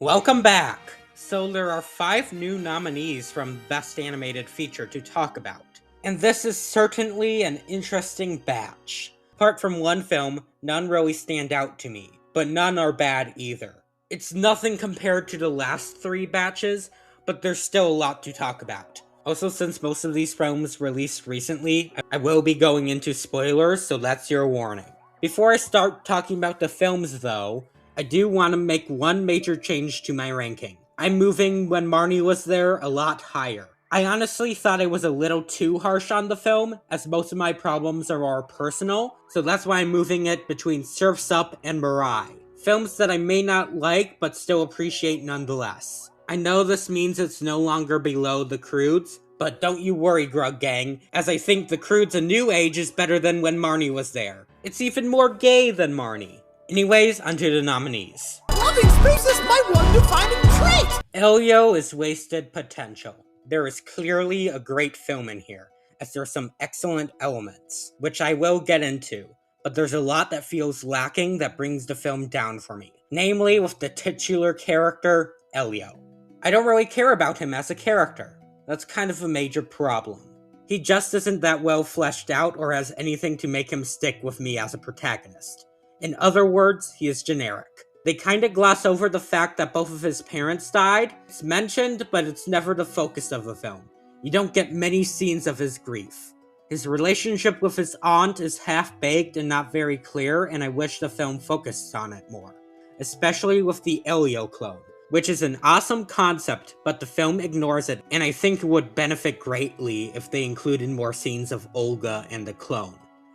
Welcome back! So there are 5 new nominees from Best Animated Feature to talk about. And this is certainly an interesting batch. Apart from one film, none really stand out to me, but none are bad either. It's nothing compared to the last 3 batches, but there's still a lot to talk about. Also, since most of these films released recently, I will be going into spoilers, so that's your warning. Before I start talking about the films though, I do want to make one major change to my ranking. I'm moving When Marnie Was There a lot higher. I honestly thought I was a little too harsh on the film, as most of my problems are more personal, so that's why I'm moving it between Surf's Up and Mirai. Films that I may not like, but still appreciate nonetheless. I know this means it's no longer below The Croods, but don't you worry, Grug Gang, as I think The Croods A New Age is better than When Marnie Was There. It's even more gay than Marnie. Anyways, onto the nominees. Loving space is my one defining trait! Elio is wasted potential. There is clearly a great film in here, as there are some excellent elements, which I will get into, but there's a lot that feels lacking that brings the film down for me. Namely with the titular character, Elio. I don't really care about him as a character. That's kind of a major problem. He just isn't that well fleshed out or has anything to make him stick with me as a protagonist. In other words, he is generic. They kinda gloss over the fact that both of his parents died. It's mentioned, but it's never the focus of the film. You don't get many scenes of his grief. His relationship with his aunt is half-baked and not very clear, and I wish the film focused on it more. Especially with the Elio clone, which is an awesome concept, but the film ignores it, and I think it would benefit greatly if they included more scenes of Olga and the clone,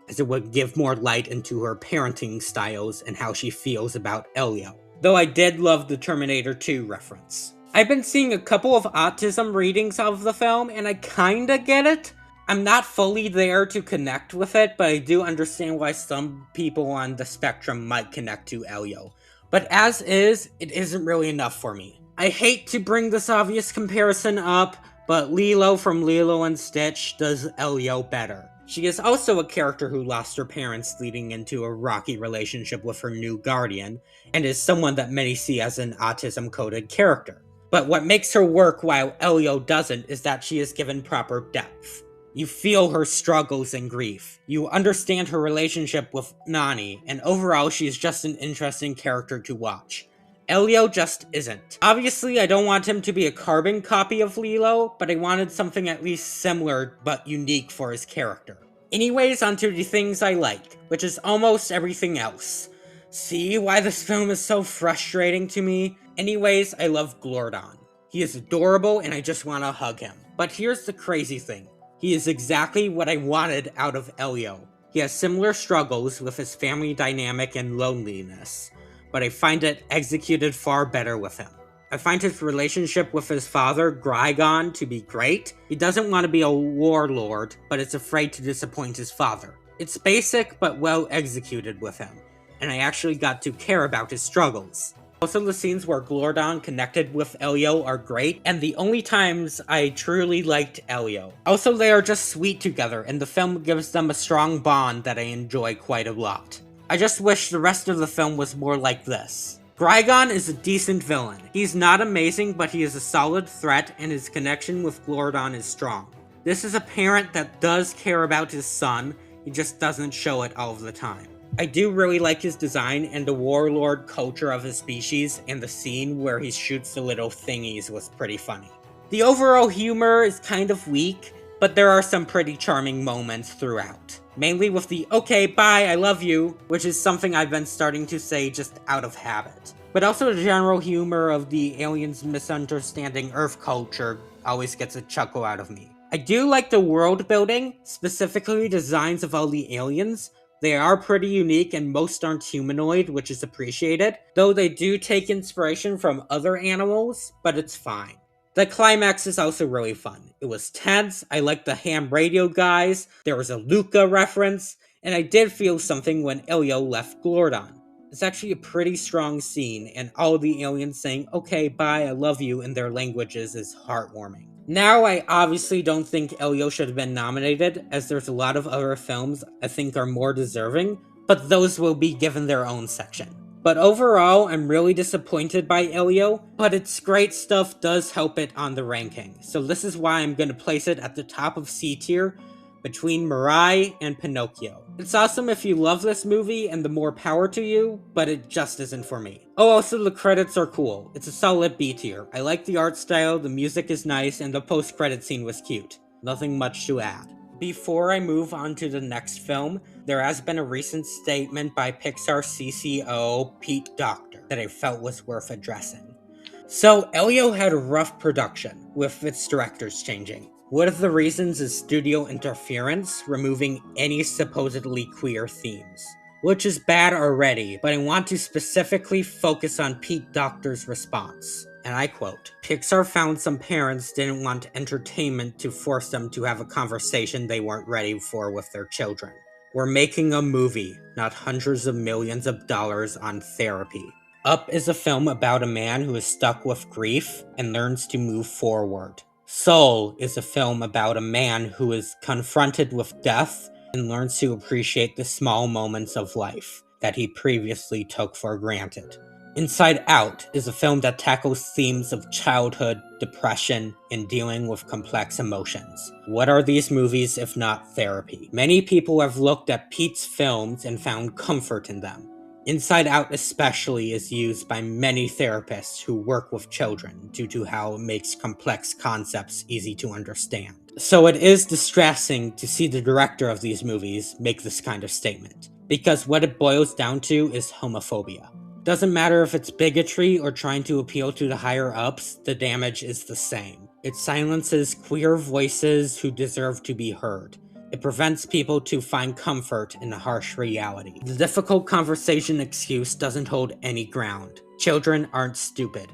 as it would give more light into her parenting styles and how she feels about Elio. Though I did love the Terminator 2 reference. I've been seeing a couple of autism readings of the film, and I kinda get it. I'm not fully there to connect with it, but I do understand why some people on the spectrum might connect to Elio. But as is, it isn't really enough for me. I hate to bring this obvious comparison up, but Lilo from Lilo and Stitch does Elio better. She is also a character who lost her parents leading into a rocky relationship with her new guardian, and is someone that many see as an autism-coded character. But what makes her work while Elio doesn't is that she is given proper depth. You feel her struggles and grief. You understand her relationship with Nani, and overall she is just an interesting character to watch. Elio just isn't. Obviously, I don't want him to be a carbon copy of Lilo, but I wanted something at least similar but unique for his character. Anyways, onto the things I like, which is almost everything else. See why this film is so frustrating to me? Anyways, I love Glordon. He is adorable and I just want to hug him. But here's the crazy thing. He is exactly what I wanted out of Elio. He has similar struggles with his family dynamic and loneliness, but I find it executed far better with him. I find his relationship with his father, Grygon, to be great. He doesn't want to be a warlord, but is afraid to disappoint his father. It's basic, but well executed with him, and I actually got to care about his struggles. Also, the scenes where Glordon connected with Elio are great, and the only times I truly liked Elio. Also, they are just sweet together, and the film gives them a strong bond that I enjoy quite a lot. I just wish the rest of the film was more like this. Grygon is a decent villain. He's not amazing, but he is a solid threat, and his connection with Glordon is strong. This is a parent that does care about his son, he just doesn't show it all of the time. I do really like his design and the warlord culture of his species, and the scene where he shoots the little thingies was pretty funny. The overall humor is kind of weak, but there are some pretty charming moments throughout. Mainly with the "okay, bye, I love you," which is something I've been starting to say just out of habit. But also the general humor of the aliens misunderstanding Earth culture always gets a chuckle out of me. I do like the world building, specifically designs of all the aliens. They are pretty unique and most aren't humanoid, which is appreciated, though they do take inspiration from other animals, but it's fine. The climax is also really fun. It was tense, I liked the ham radio guys, there was a Luca reference, and I did feel something when Elio left Glordon. It's actually a pretty strong scene, and all the aliens saying "okay, bye, I love you" in their languages is heartwarming. Now, I obviously don't think Elio should have been nominated, as there's a lot of other films I think are more deserving, but those will be given their own section. But overall, I'm really disappointed by Elio, but its great stuff does help it on the ranking. So this is why I'm gonna place it at the top of C tier, between Mirai and Pinocchio. It's awesome if you love this movie, and the more power to you, but it just isn't for me. Oh, also the credits are cool. It's a solid B tier. I like the art style, the music is nice, and the post-credit scene was cute. Nothing much to add. Before I move on to the next film, there has been a recent statement by Pixar CCO Pete Docter that I felt was worth addressing. So, Elio had a rough production, with its directors changing. One of the reasons is studio interference, removing any supposedly queer themes. Which is bad already, but I want to specifically focus on Pete Docter's response. And I quote, "Pixar found some parents didn't want entertainment to force them to have a conversation they weren't ready for with their children. We're making a movie, not hundreds of millions of dollars on therapy." Up is a film about a man who is stuck with grief and learns to move forward. Soul is a film about a man who is confronted with death and learns to appreciate the small moments of life that he previously took for granted. Inside Out is a film that tackles themes of childhood, depression, and dealing with complex emotions. What are these movies if not therapy? Many people have looked at Pete's films and found comfort in them. Inside Out especially is used by many therapists who work with children due to how it makes complex concepts easy to understand. So it is distressing to see the director of these movies make this kind of statement, because what it boils down to is homophobia. Doesn't matter if it's bigotry or trying to appeal to the higher ups, the damage is the same. It silences queer voices who deserve to be heard. It prevents people to find comfort in a harsh reality. The difficult conversation excuse doesn't hold any ground. Children aren't stupid.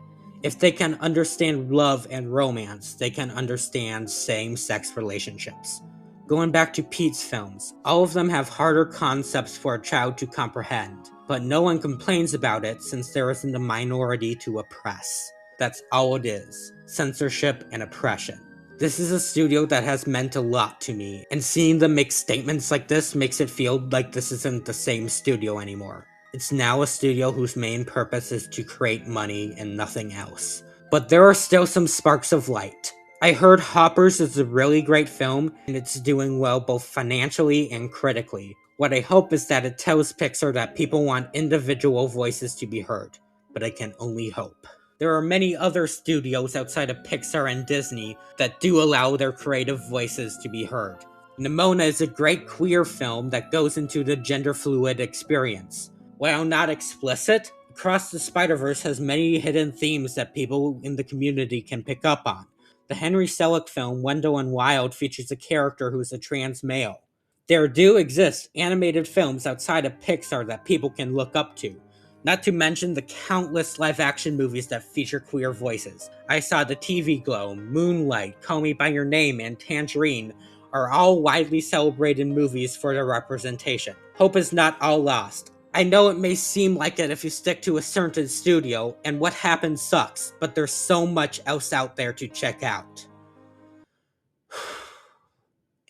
If they can understand love and romance, they can understand same-sex relationships. Going back to Pete's films, all of them have harder concepts for a child to comprehend, but no one complains about it since there isn't a minority to oppress. That's all it is, censorship and oppression. This is a studio that has meant a lot to me, and seeing them make statements like this makes it feel like this isn't the same studio anymore. It's now a studio whose main purpose is to create money and nothing else. But there are still some sparks of light. I heard Hoppers is a really great film, and it's doing well both financially and critically. What I hope is that it tells Pixar that people want individual voices to be heard, but I can only hope. There are many other studios outside of Pixar and Disney that do allow their creative voices to be heard. Nimona is a great queer film that goes into the gender-fluid experience. While not explicit, Across the Spider-Verse has many hidden themes that people in the community can pick up on. The Henry Selick film Wendell and Wild features a character who is a trans male. There do exist animated films outside of Pixar that people can look up to. Not to mention the countless live-action movies that feature queer voices. I Saw the TV Glow, Moonlight, Call Me By Your Name, and Tangerine are all widely celebrated movies for their representation. Hope is not all lost. I know it may seem like it if you stick to a certain studio, and what happens sucks, but there's so much else out there to check out.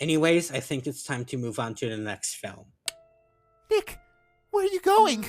Anyways, I think it's time to move on to the next film. Nick, where are you going?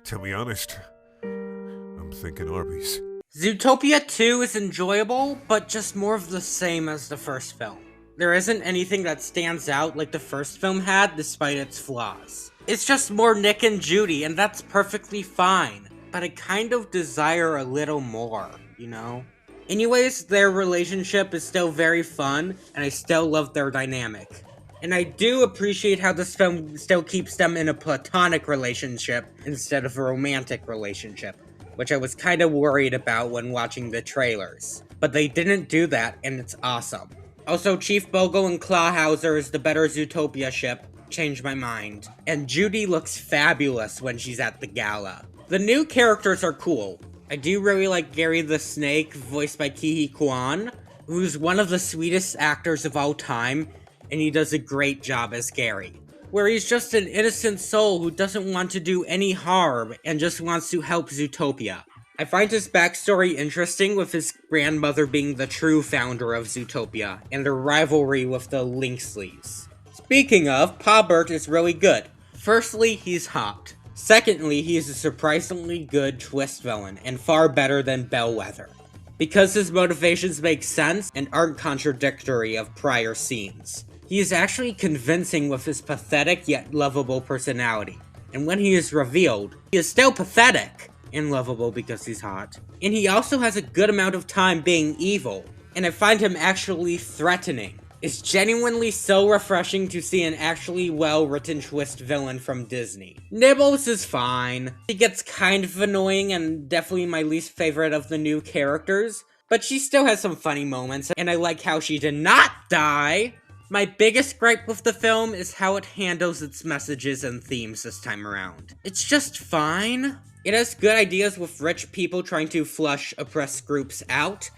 To be honest, I'm thinking Arby's. Zootopia 2 is enjoyable, but just more of the same as the first film. There isn't anything that stands out like the first film had, despite its flaws. It's just more Nick and Judy, and that's perfectly fine. But I kind of desire a little more, you know? Anyways, their relationship is still very fun, and I still love their dynamic. And I do appreciate how this film still keeps them in a platonic relationship instead of a romantic relationship, which I was kind of worried about when watching the trailers. But they didn't do that, and it's awesome. Also, Chief Bogle and Clawhauser is the better Zootopia ship. Changed my mind. And Judy looks fabulous when she's at the gala. The new characters are cool. I do really like Gary the Snake, voiced by Ki-hee Kwan, who's one of the sweetest actors of all time, and he does a great job as Gary. Where he's just an innocent soul who doesn't want to do any harm and just wants to help Zootopia. I find his backstory interesting, with his grandmother being the true founder of Zootopia, and their rivalry with the Lynxleys. Speaking of, Pa Bert is really good. Firstly, he's hot. Secondly, he is a surprisingly good twist villain, and far better than Bellwether, because his motivations make sense and aren't contradictory of prior scenes. He is actually convincing with his pathetic yet lovable personality, and when he is revealed, he is still pathetic and lovable because he's hot. And he also has a good amount of time being evil, and I find him actually threatening. It's genuinely so refreshing to see an actually well-written twist villain from Disney. Nibbles is fine. She gets kind of annoying and definitely my least favorite of the new characters, but she still has some funny moments, and I like how she did not die. My biggest gripe with the film is how it handles its messages and themes this time around. It's just fine. It has good ideas with rich people trying to flush oppressed groups out,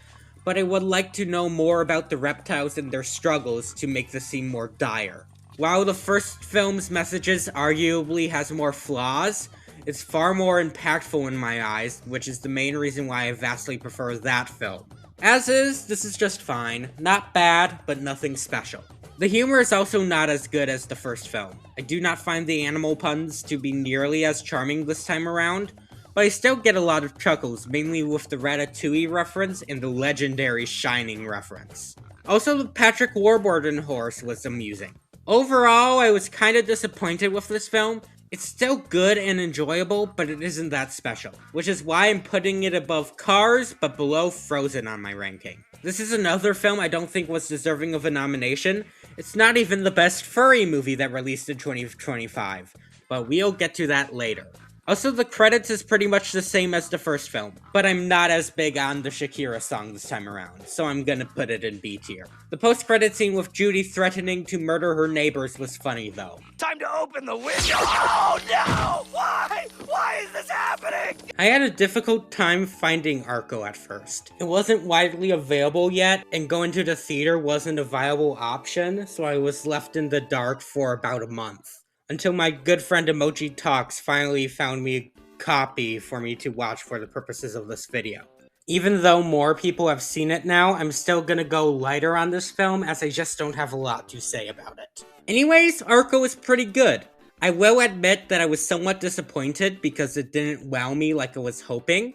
but I would like to know more about the reptiles and their struggles to make this seem more dire. While the first film's messages arguably has more flaws, it's far more impactful in my eyes, which is the main reason why I vastly prefer that film. As is, this is just fine. Not bad, but nothing special. The humor is also not as good as the first film. I do not find the animal puns to be nearly as charming this time around, but I still get a lot of chuckles, mainly with the Ratatouille reference and the legendary Shining reference. Also, the Patrick Warburton horse was amusing. Overall, I was kinda disappointed with this film. It's still good and enjoyable, but it isn't that special, which is why I'm putting it above Cars, but below Frozen on my ranking. This is another film I don't think was deserving of a nomination. It's not even the best furry movie that released in 2025, but we'll get to that later. Also, the credits is pretty much the same as the first film, but I'm not as big on the Shakira song this time around, so I'm gonna put it in B tier. The post-credit scene with Judy threatening to murder her neighbors was funny though. Time to open the window! Oh no! Why? Why is this happening? I had a difficult time finding Arco at first. It wasn't widely available yet, and going to the theater wasn't a viable option, so I was left in the dark for about a month. Until my good friend Emoji Talks finally found me a copy for me to watch for the purposes of this video. Even though more people have seen it now, I'm still gonna go lighter on this film as I just don't have a lot to say about it. Anyways, Arco is pretty good. I will admit that I was somewhat disappointed because it didn't wow me like I was hoping,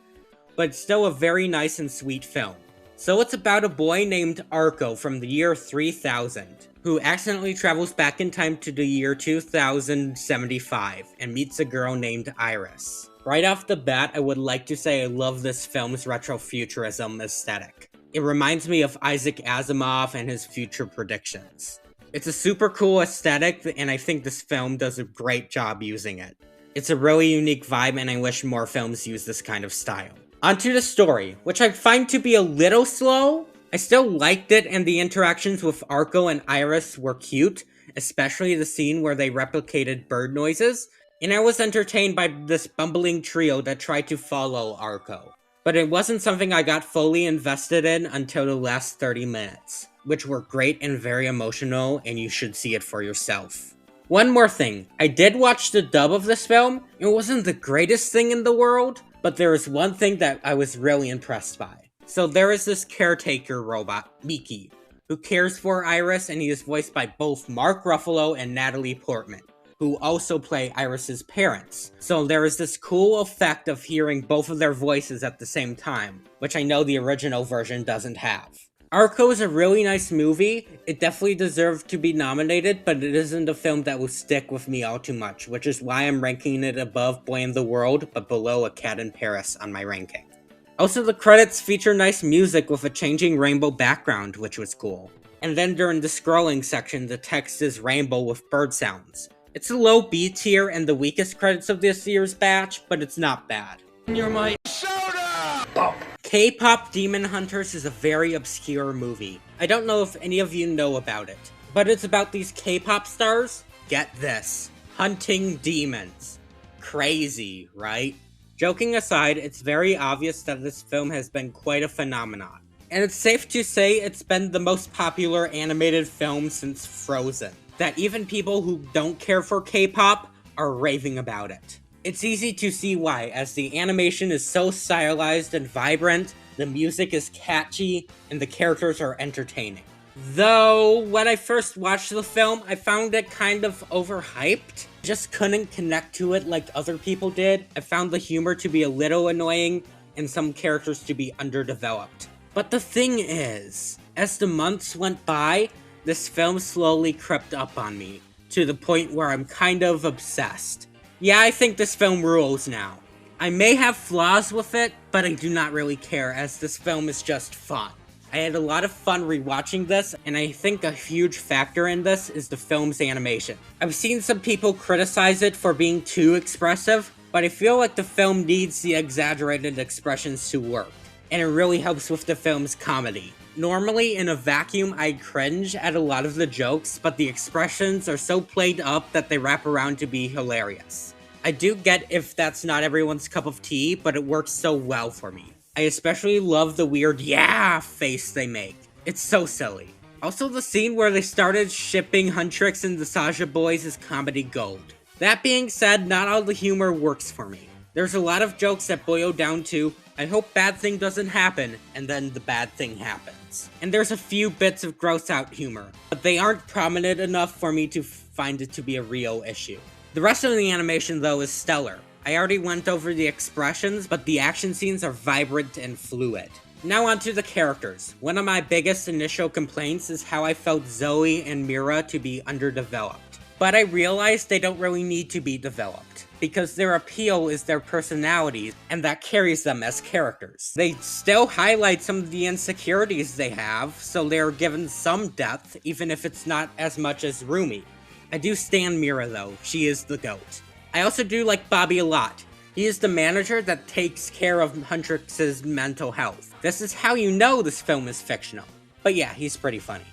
but it's still a very nice and sweet film. So it's about a boy named Arco from the year 3000, who accidentally travels back in time to the year 2075 and meets a girl named Iris. Right off the bat, I would like to say I love this film's retrofuturism aesthetic. It reminds me of Isaac Asimov and his future predictions. It's a super cool aesthetic, and I think this film does a great job using it. It's a really unique vibe, and I wish more films use this kind of style. Onto the story, which I find to be a little slow. I still liked it, and the interactions with Arco and Iris were cute, especially the scene where they replicated bird noises, and I was entertained by this bumbling trio that tried to follow Arco. But it wasn't something I got fully invested in until the last 30 minutes, which were great and very emotional, and you should see it for yourself. One more thing, I did watch the dub of this film. It wasn't the greatest thing in the world, but there is one thing that I was really impressed by. So there is this caretaker robot, Miki, who cares for Iris, and he is voiced by both Mark Ruffalo and Natalie Portman, who also play Iris's parents. So there is this cool effect of hearing both of their voices at the same time, which I know the original version doesn't have. Arco is a really nice movie. It definitely deserved to be nominated, but it isn't a film that will stick with me all too much, which is why I'm ranking it above Boy in the World, but below A Cat in Paris on my ranking. Also, the credits feature nice music with a changing rainbow background, which was cool. And then during the scrolling section, the text is rainbow with bird sounds. It's a low B tier and the weakest credits of this year's batch, but it's not bad. You're my soda! K-Pop Demon Hunters is a very obscure movie. I don't know if any of you know about it, but it's about these K-pop stars, get this, hunting demons. Crazy, right? Joking aside, it's very obvious that this film has been quite a phenomenon. And it's safe to say it's been the most popular animated film since Frozen. That even people who don't care for K-pop are raving about it. It's easy to see why, as the animation is so stylized and vibrant, the music is catchy, and the characters are entertaining. Though, when I first watched the film, I found it kind of overhyped. Just couldn't connect to it like other people did. I found the humor to be a little annoying, and some characters to be underdeveloped. But the thing is, as the months went by, this film slowly crept up on me, to the point where I'm kind of obsessed. Yeah, I think this film rules now. I may have flaws with it, but I do not really care, as this film is just fun. I had a lot of fun rewatching this, and I think a huge factor in this is the film's animation. I've seen some people criticize it for being too expressive, but I feel like the film needs the exaggerated expressions to work, and it really helps with the film's comedy. Normally, in a vacuum, I'd cringe at a lot of the jokes, but the expressions are so played up that they wrap around to be hilarious. I do get if that's not everyone's cup of tea, but it works so well for me. I especially love the weird yeah face they make. It's so silly. Also, the scene where they started shipping Huntrix and the Saja boys is comedy gold. That being said, not all the humor works for me. There's a lot of jokes that boil down to, I hope bad thing doesn't happen, and then the bad thing happens. And there's a few bits of gross out humor, but they aren't prominent enough for me to find it to be a real issue. The rest of the animation, though, is stellar. I already went over the expressions, but the action scenes are vibrant and fluid. Now onto the characters. One of my biggest initial complaints is how I felt Zoe and Mira to be underdeveloped. But I realized they don't really need to be developed, because their appeal is their personalities, and that carries them as characters. They still highlight some of the insecurities they have, so they're given some depth, even if it's not as much as Rumi. I do stan Mira though, she is the GOAT. I also do like Bobby a lot. He is the manager that takes care of Huntrix's mental health. This is how you know this film is fictional. But yeah, he's pretty funny.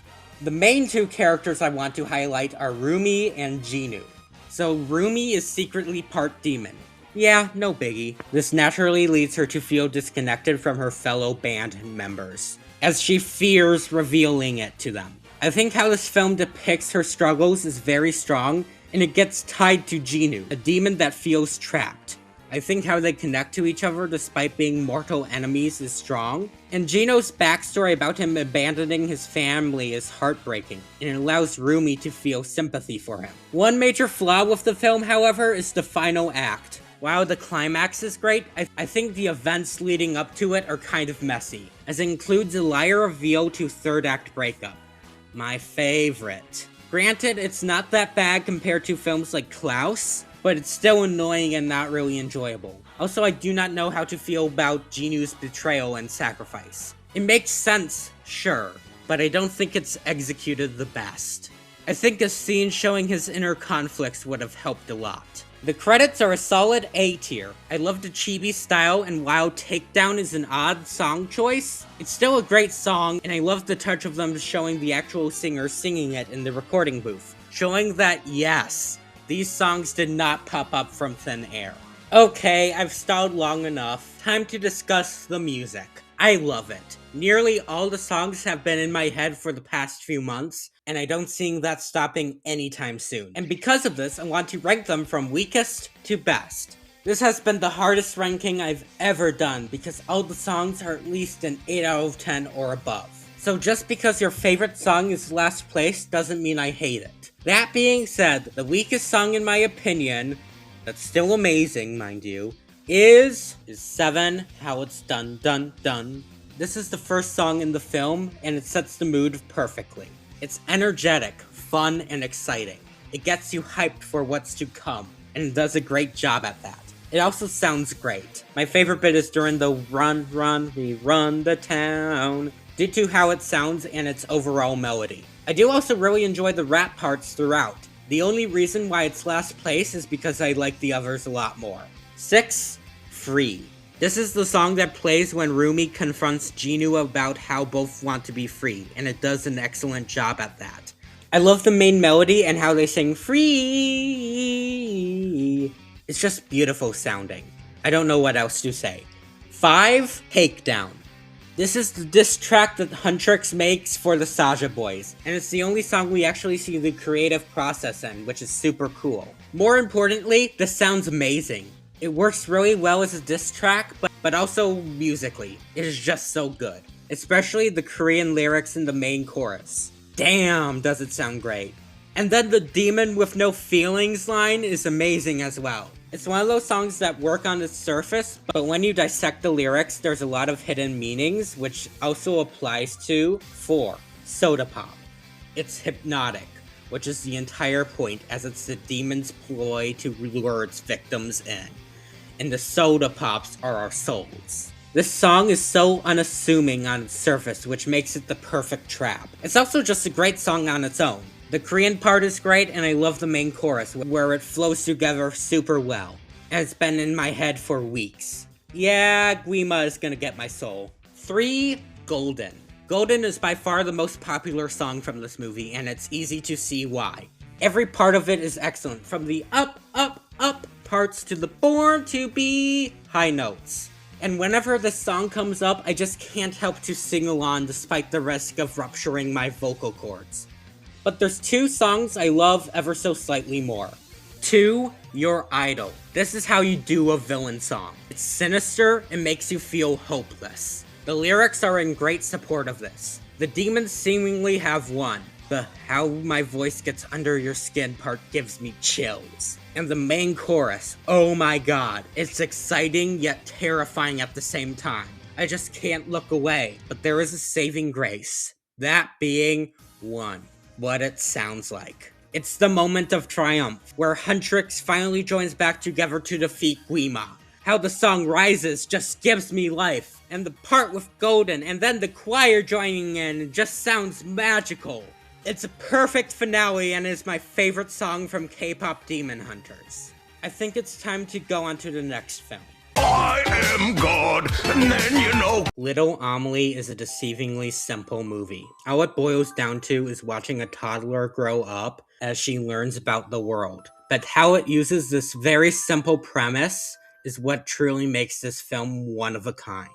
The main two characters I want to highlight are Rumi and Genu. So Rumi is secretly part demon. Yeah, no biggie. This naturally leads her to feel disconnected from her fellow band members, as she fears revealing it to them. I think how this film depicts her struggles is very strong, and it gets tied to Genu, a demon that feels trapped. I think how they connect to each other despite being mortal enemies is strong, and Genu's backstory about him abandoning his family is heartbreaking, and it allows Rumi to feel sympathy for him. One major flaw with the film, however, is the final act. While the climax is great, I think the events leading up to it are kind of messy, as it includes a liar reveal to third act breakup. My favorite. Granted, it's not that bad compared to films like Klaus, but it's still annoying and not really enjoyable. Also, I do not know how to feel about Genu's betrayal and sacrifice. It makes sense, sure, but I don't think it's executed the best. I think a scene showing his inner conflicts would have helped a lot. The credits are a solid A tier. I love the chibi style, and while Takedown is an odd song choice, it's still a great song, and I love the touch of them showing the actual singer singing it in the recording booth, showing that yes, these songs did not pop up from thin air. Okay, I've stalled long enough. Time to discuss the music. I love it. Nearly all the songs have been in my head for the past few months, and I don't see that stopping anytime soon. And because of this, I want to rank them from weakest to best. This has been the hardest ranking I've ever done, because all the songs are at least an 8 out of 10 or above. So just because your favorite song is last place doesn't mean I hate it. That being said, the weakest song in my opinion, that's still amazing mind you, is 7, How It's Done Done Done. This is the first song in the film, and it sets the mood perfectly. It's energetic, fun, and exciting. It gets you hyped for what's to come, and it does a great job at that. It also sounds great. My favorite bit is during the run, run, we run the town, due to how it sounds and its overall melody. I do also really enjoy the rap parts throughout. The only reason why it's last place is because I like the others a lot more. 6, Free. This is the song that plays when Rumi confronts Genu about how both want to be free, and it does an excellent job at that. I love the main melody and how they sing free. It's just beautiful sounding. I don't know what else to say. 5, Takedown. This is the diss track that Huntrix makes for the Saja boys, and it's the only song we actually see the creative process in, which is super cool. More importantly, this sounds amazing. It works really well as a diss track, but also musically. It is just so good. Especially the Korean lyrics in the main chorus. Damn, does it sound great. And then the demon with no feelings line is amazing as well. It's one of those songs that work on its surface, but when you dissect the lyrics, there's a lot of hidden meanings, which also applies to 4. Soda Pop. It's hypnotic, which is the entire point, as it's the demon's ploy to lure its victims in. And the soda pops are our souls. This song is so unassuming on its surface, which makes it the perfect trap. It's also just a great song on its own. The Korean part is great, and I love the main chorus, where it flows together super well. And it's been in my head for weeks. Yeah, Guima is gonna get my soul. 3. Golden. Golden is by far the most popular song from this movie, and it's easy to see why. Every part of it is excellent, from the up, up, up parts to the born to be high notes. And whenever this song comes up, I just can't help to sing along despite the risk of rupturing my vocal cords. But there's 2 songs I love ever so slightly more. 2. Your Idol. This is how you do a villain song. It's sinister and makes you feel hopeless. The lyrics are in great support of this. The demons seemingly have won. The how my voice gets under your skin part gives me chills. And the main chorus, oh my god, it's exciting yet terrifying at the same time. I just can't look away, but there is a saving grace. That being 1. What it sounds like. It's the moment of triumph, where Huntrix finally joins back together to defeat Guima. How the song rises just gives me life. And the part with Golden and then the choir joining in just sounds magical. It's a perfect finale and is my favorite song from K-pop Demon Hunters. I think it's time to go on to the next film. I am God, and then you know. Little Amelie is a deceivingly simple movie. All it boils down to is watching a toddler grow up as she learns about the world. But how it uses this very simple premise is what truly makes this film one of a kind.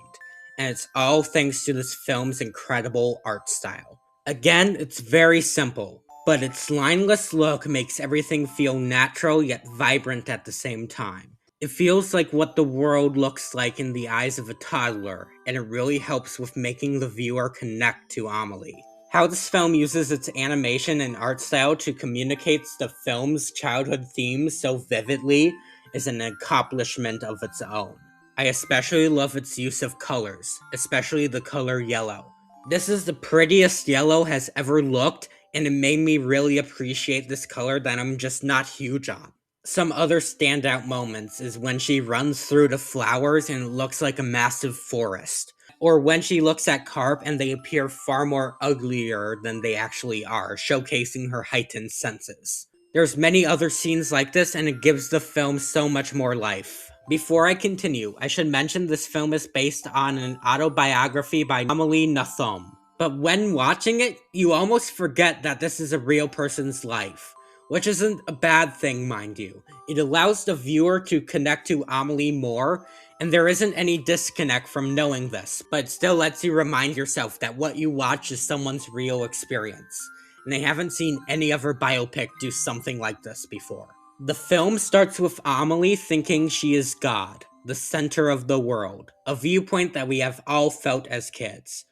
And it's all thanks to this film's incredible art style. Again, it's very simple, but its lineless look makes everything feel natural yet vibrant at the same time. It feels like what the world looks like in the eyes of a toddler, and it really helps with making the viewer connect to Amelie. How this film uses its animation and art style to communicate the film's childhood themes so vividly is an accomplishment of its own. I especially love its use of colors, especially the color yellow. This is the prettiest yellow has ever looked, and it made me really appreciate this color that I'm just not huge on. Some other standout moments is when she runs through the flowers and it looks like a massive forest. Or when she looks at Carp and they appear far more uglier than they actually are, showcasing her heightened senses. There's many other scenes like this, and it gives the film so much more life. Before I continue, I should mention this film is based on an autobiography by Amelie Nathom. But when watching it, you almost forget that this is a real person's life. Which isn't a bad thing, mind you. It allows the viewer to connect to Amelie more, and there isn't any disconnect from knowing this, but it still lets you remind yourself that what you watch is someone's real experience. And I haven't seen any other biopic do something like this before. The film starts with Amelie thinking she is God, the center of the world, a viewpoint that we have all felt as kids.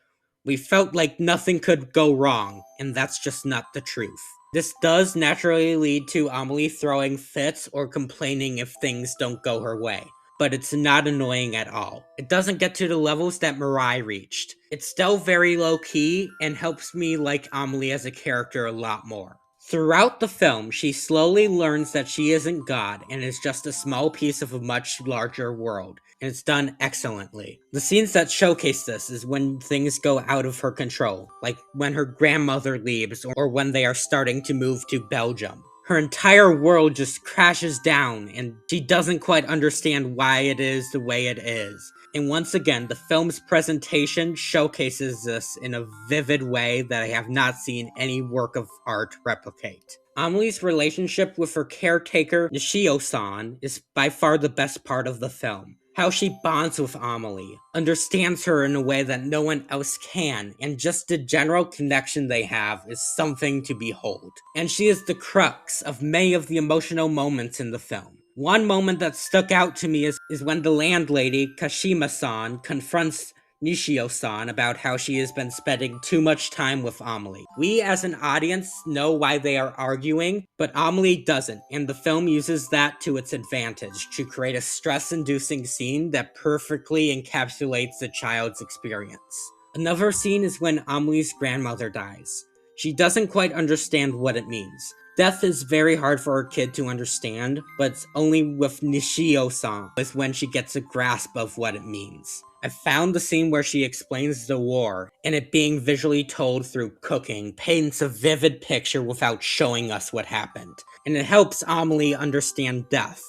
We felt like nothing could go wrong, and that's just not the truth. This does naturally lead to Amelie throwing fits or complaining if things don't go her way, but it's not annoying at all. It doesn't get to the levels that Mirai reached. It's still very low-key and helps me like Amelie as a character a lot more. Throughout the film, she slowly learns that she isn't God and is just a small piece of a much larger world, and it's done excellently. The scenes that showcase this is when things go out of her control, like when her grandmother leaves or when they are starting to move to Belgium. Her entire world just crashes down, and she doesn't quite understand why it is the way it is. And once again, the film's presentation showcases this in a vivid way that I have not seen any work of art replicate. Amelie's relationship with her caretaker, Nishio-san, is by far the best part of the film. How she bonds with Amelie, understands her in a way that no one else can, and just the general connection they have is something to behold. And she is the crux of many of the emotional moments in the film. One moment that stuck out to me is when the landlady, Kashima-san, confronts Nishio-san about how she has been spending too much time with Amelie. We as an audience know why they are arguing, but Amelie doesn't, and the film uses that to its advantage to create a stress-inducing scene that perfectly encapsulates the child's experience. Another scene is when Amelie's grandmother dies. She doesn't quite understand what it means. Death is very hard for a kid to understand, but it's only with Nishio-san is when she gets a grasp of what it means. I found the scene where she explains the war, and it being visually told through cooking paints a vivid picture without showing us what happened. And it helps Amelie understand death,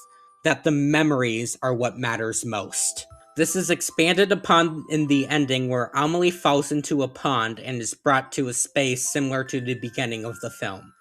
that the memories are what matters most. This is expanded upon in the ending where Amelie falls into a pond and is brought to a space similar to the beginning of the film.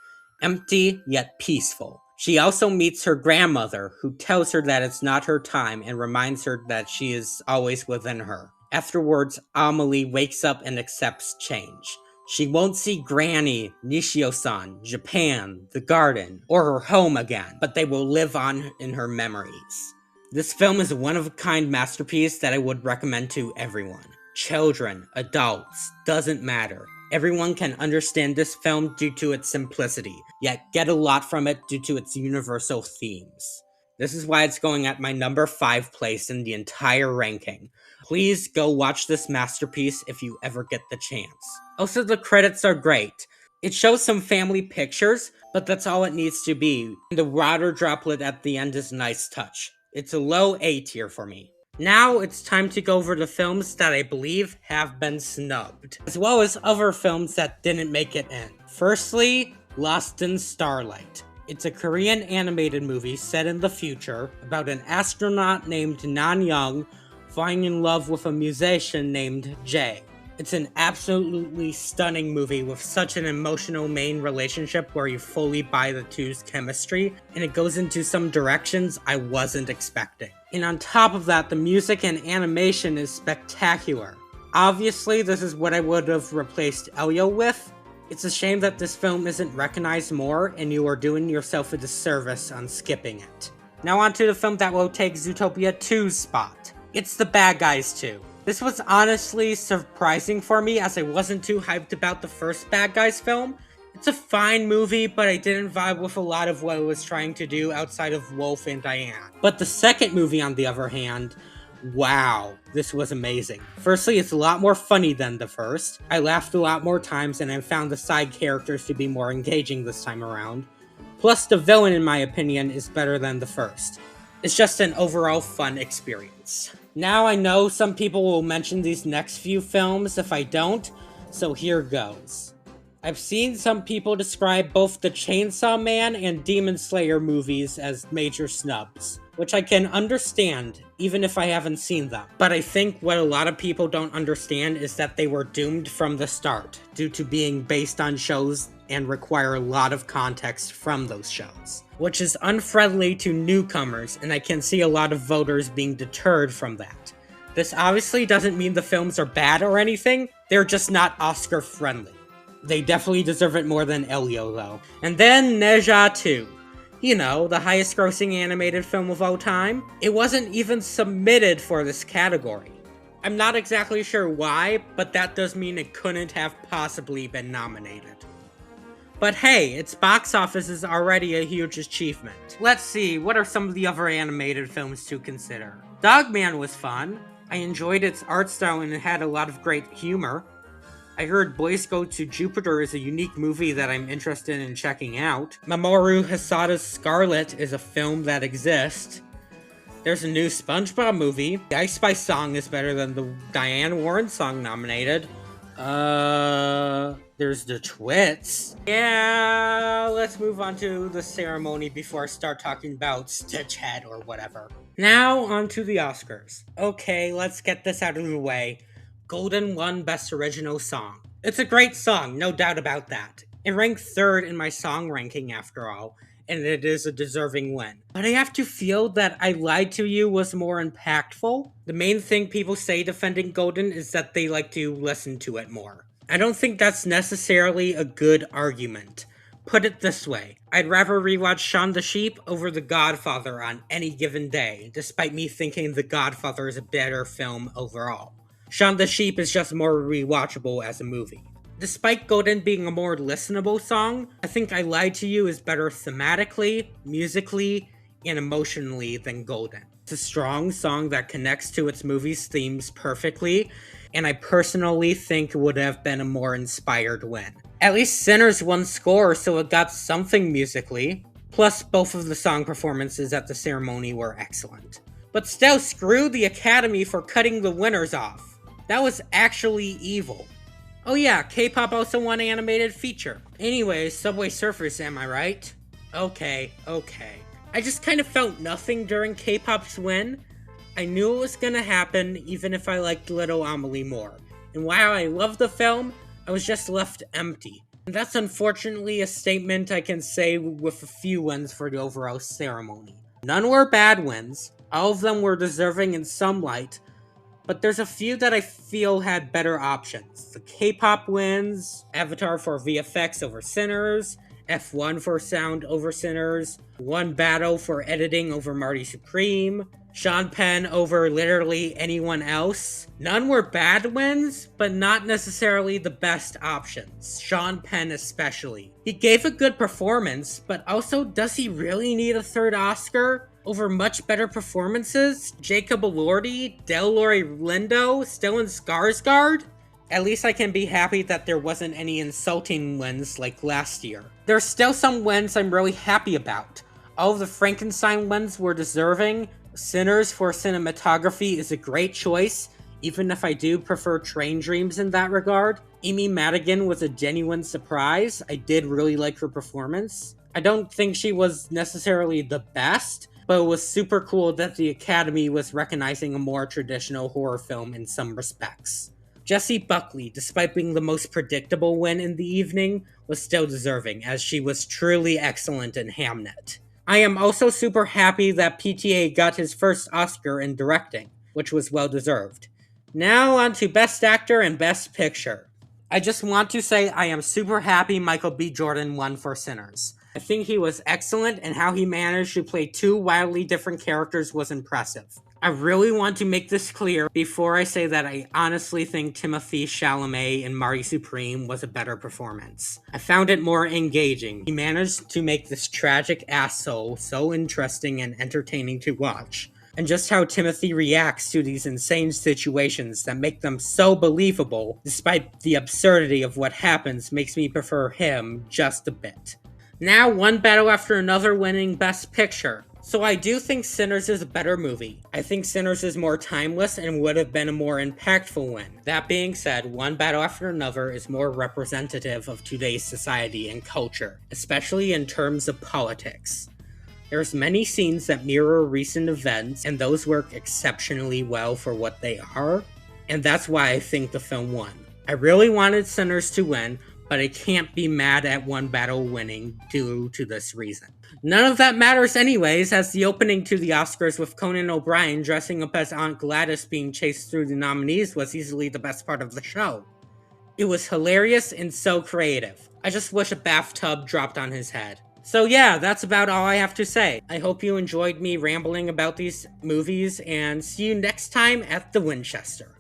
Empty, yet peaceful. She also meets her grandmother, who tells her that it's not her time and reminds her that she is always within her. Afterwards, Amelie wakes up and accepts change. She won't see Granny, Nishio-san, Japan, the garden, or her home again, but they will live on in her memories. This film is a one-of-a-kind masterpiece that I would recommend to everyone. Children, adults, doesn't matter. Everyone can understand this film due to its simplicity, yet get a lot from it due to its universal themes. This is why it's going at my number 5 place in the entire ranking. Please go watch this masterpiece if you ever get the chance. Also, the credits are great. It shows some family pictures, but that's all it needs to be. The water droplet at the end is a nice touch. It's a low A tier for me. Now it's time to go over the films that I believe have been snubbed, as well as other films that didn't make it in. Firstly, Lost in Starlight. It's a Korean animated movie set in the future about an astronaut named Nan Young falling in love with a musician named Jae. It's an absolutely stunning movie with such an emotional main relationship where you fully buy the two's chemistry, and it goes into some directions I wasn't expecting. And on top of that, the music and animation is spectacular. Obviously, this is what I would have replaced Elio with. It's a shame that this film isn't recognized more, and you are doing yourself a disservice on skipping it. Now on to the film that will take Zootopia 2's spot. It's The Bad Guys 2. This was honestly surprising for me as I wasn't too hyped about the first Bad Guys film. It's a fine movie, but I didn't vibe with a lot of what it was trying to do outside of Wolf and Diane. But the second movie, on the other hand, wow, this was amazing. Firstly, it's a lot more funny than the first. I laughed a lot more times, and I found the side characters to be more engaging this time around. Plus, the villain, in my opinion, is better than the first. It's just an overall fun experience. Now I know some people will mention these next few films if I don't, so here goes. I've seen some people describe both the Chainsaw Man and Demon Slayer movies as major snubs, which I can understand, even if I haven't seen them. But I think what a lot of people don't understand is that they were doomed from the start, due to being based on shows and require a lot of context from those shows, which is unfriendly to newcomers, and I can see a lot of voters being deterred from that. This obviously doesn't mean the films are bad or anything, they're just not Oscar friendly. They definitely deserve it more than Elio though. And then Neja 2. You know, the highest grossing animated film of all time. It wasn't even submitted for this category. I'm not exactly sure why, but that does mean it couldn't have possibly been nominated. But hey, its box office is already a huge achievement. Let's see, what are some of the other animated films to consider? Dogman was fun. I enjoyed its art style and it had a lot of great humor. I heard Boys Go to Jupiter is a unique movie that I'm interested in checking out. Mamoru Hosoda's Scarlet is a film that exists. There's a new SpongeBob movie. The Ice Spice song is better than the Diane Warren song nominated. There's the Twits. Yeah, let's move on to the ceremony before I start talking about Stitchhead or whatever. Now, on to the Oscars. Okay, let's get this out of the way. Golden won Best Original Song. It's a great song, no doubt about that. It ranked 3rd in my song ranking after all, and it is a deserving win. But I have to feel that I Lied to You was more impactful. The main thing people say defending Golden is that they like to listen to it more. I don't think that's necessarily a good argument. Put it this way, I'd rather rewatch Shaun the Sheep over The Godfather on any given day, despite me thinking The Godfather is a better film overall. Shaun the Sheep is just more rewatchable as a movie. Despite Golden being a more listenable song, I think I Lied to You is better thematically, musically, and emotionally than Golden. It's a strong song that connects to its movie's themes perfectly, and I personally think it would have been a more inspired win. At least Sinners won score, so it got something musically. Plus, both of the song performances at the ceremony were excellent. But still, screw the Academy for cutting the winners off. That was actually evil. Oh yeah, K-pop also won animated feature. Anyways, Subway Surfers, am I right? Okay. I just kind of felt nothing during K-pop's win. I knew it was gonna happen, even if I liked Little Amelie more. And while I love the film, I was just left empty. And that's unfortunately a statement I can say with a few wins for the overall ceremony. None were bad wins, all of them were deserving in some light, but there's a few that I feel had better options. The K-pop wins, Avatar for VFX over Sinners, F1 for sound over Sinners, One Battle for editing over Marty Supreme, Sean Penn over literally anyone else. None were bad wins, but not necessarily the best options. Sean Penn especially. He gave a good performance, but also does he really need a third Oscar? Over much better performances? Jacob Elordi, Delroy Lindo, Stellan Skarsgård? At least I can be happy that there wasn't any insulting wins like last year. There's still some wins I'm really happy about. All of the Frankenstein wins were deserving. Sinners for cinematography is a great choice, even if I do prefer Train Dreams in that regard. Amy Madigan was a genuine surprise. I did really like her performance. I don't think she was necessarily the best, but it was super cool that the Academy was recognizing a more traditional horror film in some respects. Jessie Buckley, despite being the most predictable win in the evening, was still deserving, as she was truly excellent in Hamnet. I am also super happy that PTA got his first Oscar in directing, which was well deserved. Now on to Best Actor and Best Picture. I just want to say I am super happy Michael B. Jordan won for Sinners. I think he was excellent, and how he managed to play two wildly different characters was impressive. I really want to make this clear before I say that I honestly think Timothée Chalamet in Marty Supreme was a better performance. I found it more engaging. He managed to make this tragic asshole so interesting and entertaining to watch. And just how Timothy reacts to these insane situations that make them so believable, despite the absurdity of what happens, makes me prefer him just a bit. Now, One Battle After Another winning Best Picture. So I do think Sinners is a better movie. I think Sinners is more timeless and would have been a more impactful win. That being said, One Battle After Another is more representative of today's society and culture, especially in terms of politics. There's many scenes that mirror recent events, and those work exceptionally well for what they are, and that's why I think the film won. I really wanted Sinners to win, but I can't be mad at One Battle winning due to this reason. None of that matters anyways, as the opening to the Oscars with Conan O'Brien dressing up as Aunt Gladys being chased through the nominees was easily the best part of the show. It was hilarious and so creative. I just wish a bathtub dropped on his head. So yeah, that's about all I have to say. I hope you enjoyed me rambling about these movies, and see you next time at the Winchester.